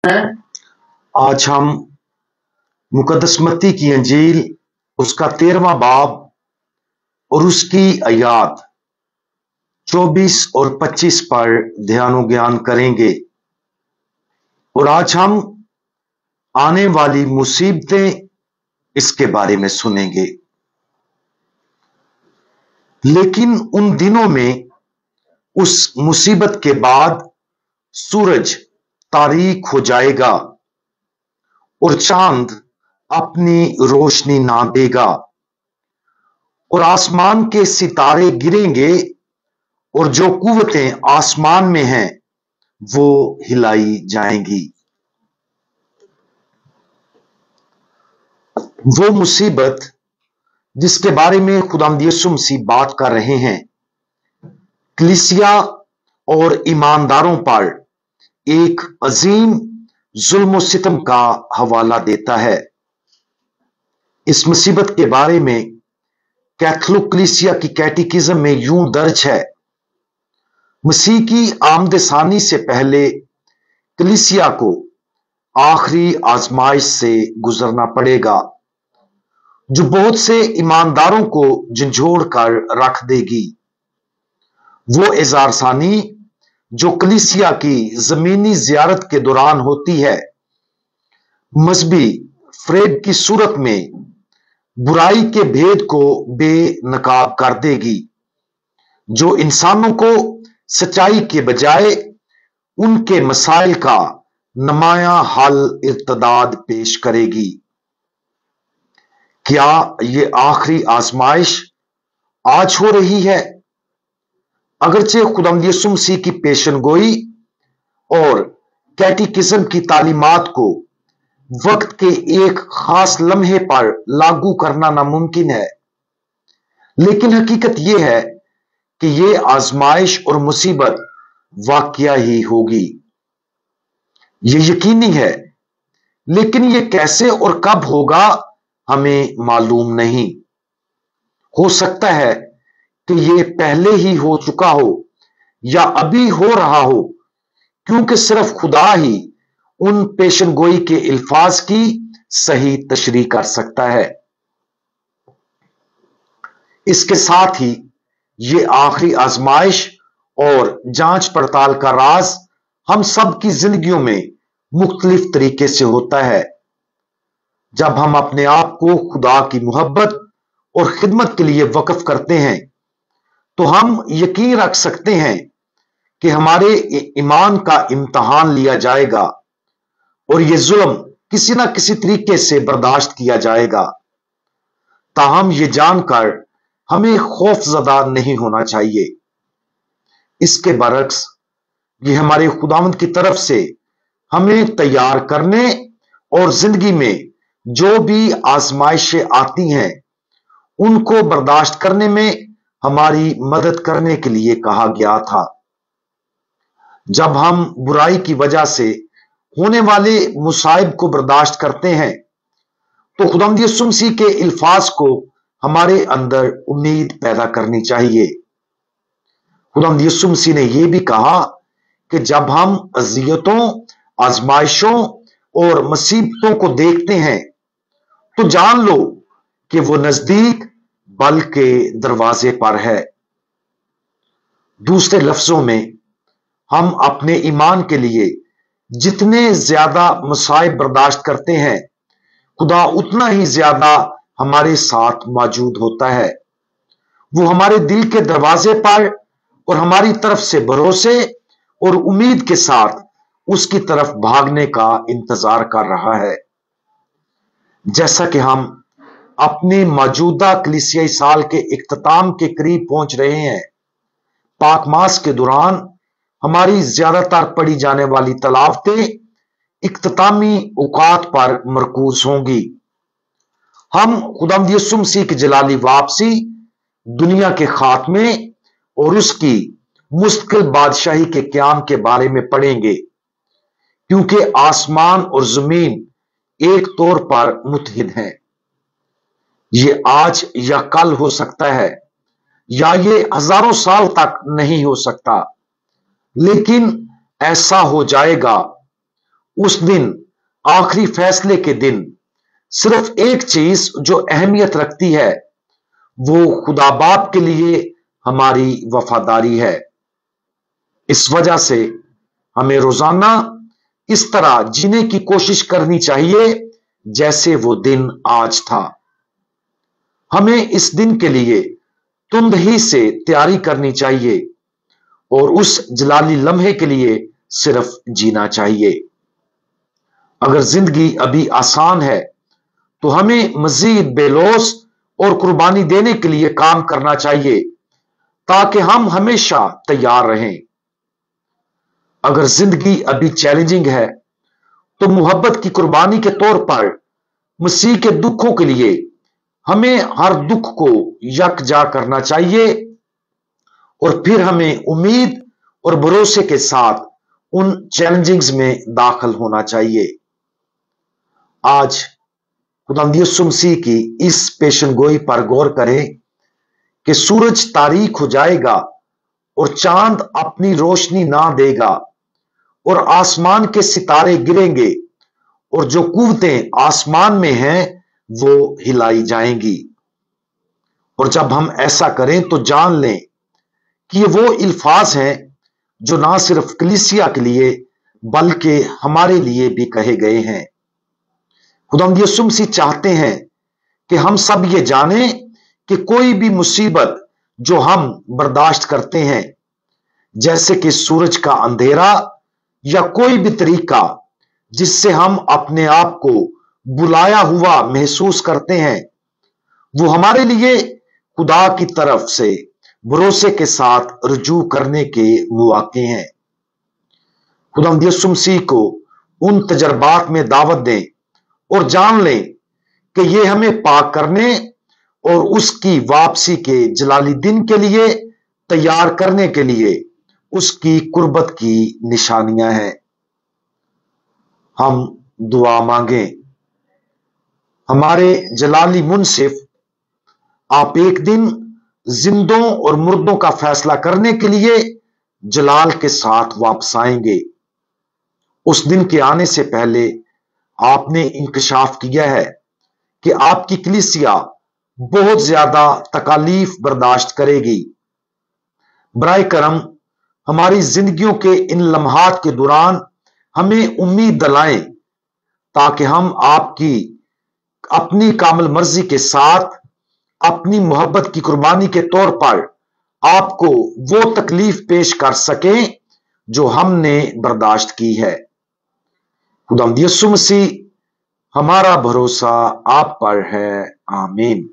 हैं। आज हम मुकद्दस मत्ती की अंजील उसका 13वां बाब और उसकी आयत 24 और 25 पर ध्यान ज्ञान करेंगे। और आज हम आने वाली मुसीबतें इसके बारे में सुनेंगे। लेकिन उन दिनों में उस मुसीबत के बाद सूरज तारीक हो जाएगा और चांद अपनी रोशनी ना देगा और आसमान के सितारे गिरेंगे और जो कुव्वतें आसमान में हैं वो हिलाई जाएंगी। वो मुसीबत जिसके बारे में खुदावंद यीशु मसीह बात कर रहे हैं, कलीसिया और ईमानदारों पर एक अजीम जुल्म सितम का हवाला देता है। इस मुसीबत के बारे में कैथोलिक कलीसिया की कैटेकिज्म में यूं दर्ज है, मसीह की आमदसानी से पहले कलीसिया को आखिरी आजमाइश से गुजरना पड़ेगा जो बहुत से ईमानदारों को झंझोड़ कर रख देगी। वो एजारसानी जो कलीसिया की जमीनी जियारत के दौरान होती है, मजहबी फरेब की सूरत में बुराई के भेद को बेनकाब कर देगी, जो इंसानों को सच्चाई के बजाय उनके मसाइल का नुमाया हल इर्तदाद पेश करेगी। क्या ये आखिरी आजमाइश आज हो रही है? अगरचे खुदावंद यीशु मसीह की पेशनगोई और कैटेकिज्म की तालीमात को वक्त के एक खास लम्हे पर लागू करना नामुमकिन है, लेकिन हकीकत यह है कि यह आजमाइश और मुसीबत वाकया ही होगी। यह यकीनी है, लेकिन यह कैसे और कब होगा हमें मालूम नहीं। हो सकता है कि यह पहले ही हो चुका हो या अभी हो रहा हो, क्योंकि सिर्फ खुदा ही उन पेशनगोई के अल्फाज की सही तशरीह कर सकता है। इसके साथ ही यह आखिरी आजमाइश और जांच पड़ताल का राज हम सब की जिंदगियों में मुख्तलिफ तरीके से होता है। जब हम अपने आप को खुदा की मोहब्बत और खिदमत के लिए वक्फ करते हैं तो हम यकीन रख सकते हैं कि हमारे ईमान का इम्तहान लिया जाएगा और यह जुल्म किसी ना किसी तरीके से बर्दाश्त किया जाएगा। ताहम यह जानकर हमें खौफजदा नहीं होना चाहिए। इसके बरक्स यह हमारे खुदावंद की तरफ से हमें तैयार करने और जिंदगी में जो भी आजमाइशें आती हैं उनको बर्दाश्त करने में हमारी मदद करने के लिए कहा गया था। जब हम बुराई की वजह से होने वाले मुसाइब को बर्दाश्त करते हैं तो खुदावंद यीशु मसीह के अल्फाज को हमारे अंदर उम्मीद पैदा करनी चाहिए। खुदावंद यीशु मसीह ने यह भी कहा कि जब हम अजियतों, आजमाइशों और मुसीबतों को देखते हैं तो जान लो कि वो नजदीक बल के दरवाजे पर है। दूसरे लफ्जों में, हम अपने ईमान के लिए जितने ज्यादा मुसाइब बर्दाश्त करते हैं, खुदा उतना ही ज्यादा हमारे साथ मौजूद होता है। वो हमारे दिल के दरवाजे पर और हमारी तरफ से भरोसे और उम्मीद के साथ उसकी तरफ भागने का इंतजार कर रहा है। जैसा कि हम अपने मौजूदा कलीसियाई साल के इख्तिताम के करीब पहुंच रहे हैं, पाक मास के दौरान हमारी ज्यादातर पढ़ी जाने वाली तलावतें इख्तितामी औकात पर मरकूज होंगी। हम खुदावंद यीशु मसीह की जलाली वापसी, दुनिया के खात्मे और उसकी मुस्तकिल बादशाही के क़याम के बारे में पढ़ेंगे, क्योंकि आसमान और जमीन एक तौर पर मुत्तहिद हैं। ये आज या कल हो सकता है या ये हजारों साल तक नहीं हो सकता, लेकिन ऐसा हो जाएगा उस दिन, आखिरी फैसले के दिन, सिर्फ एक चीज जो अहमियत रखती है वो खुदा बाप के लिए हमारी वफादारी है। इस वजह से हमें रोजाना इस तरह जीने की कोशिश करनी चाहिए जैसे वो दिन आज था। हमें इस दिन के लिए तुंद ही से तैयारी करनी चाहिए और उस जलाली लम्हे के लिए सिर्फ जीना चाहिए। अगर जिंदगी अभी आसान है तो हमें मजीद बेलौस और कुर्बानी देने के लिए काम करना चाहिए ताकि हम हमेशा तैयार रहें। अगर जिंदगी अभी चैलेंजिंग है तो मोहब्बत की कुर्बानी के तौर पर मसीह के दुखों के लिए हमें हर दुख को यकजा करना चाहिए और फिर हमें उम्मीद और भरोसे के साथ उन चैलेंजिंग्स में दाखिल होना चाहिए। आज खुदावंद यीशु मसीह की इस पेशन गोई पर गौर करें कि सूरज तारीक हो जाएगा और चांद अपनी रोशनी ना देगा और आसमान के सितारे गिरेंगे और जो कुव्वतें आसमान में हैं वो हिलाई जाएंगी। और जब हम ऐसा करें तो जान लें कि ये वो अल्फाज हैं जो ना सिर्फ कलीसिया के लिए बल्कि हमारे लिए भी कहे गए हैं। खुदावंद यीशु मसीह चाहते हैं कि हम सब ये जानें कि कोई भी मुसीबत जो हम बर्दाश्त करते हैं, जैसे कि सूरज का अंधेरा या कोई भी तरीका जिससे हम अपने आप को बुलाया हुआ महसूस करते हैं, वो हमारे लिए खुदा की तरफ से भरोसे के साथ रुजू करने के मौके हैं। खुदावंद यीशु मसीह को उन तजर्बात में दावत दें और जान लें कि ये हमें पाक करने और उसकी वापसी के जलाली दिन के लिए तैयार करने के लिए उसकी कुर्बत की निशानियां हैं। हम दुआ मांगें। हमारे जलाली मुनसिफ, आप एक दिन जिंदों और मुर्दों का फैसला करने के लिए जलाल के साथ वापस आएंगे। उस दिन के आने से पहले आपने इंकशाफ किया है कि आपकी कलीसिया बहुत ज्यादा तकालीफ बर्दाश्त करेगी। बराए करम हमारी जिंदगियों के इन लम्हात के दौरान हमें उम्मीद दिलाएं ताकि हम आपकी अपनी कामिल मर्जी के साथ अपनी मोहब्बत की कुर्बानी के तौर पर आपको वो तकलीफ पेश कर सकें जो हमने बर्दाश्त की है। खुदावंद यीशु मसीह, हमारा भरोसा आप पर है। आमीन।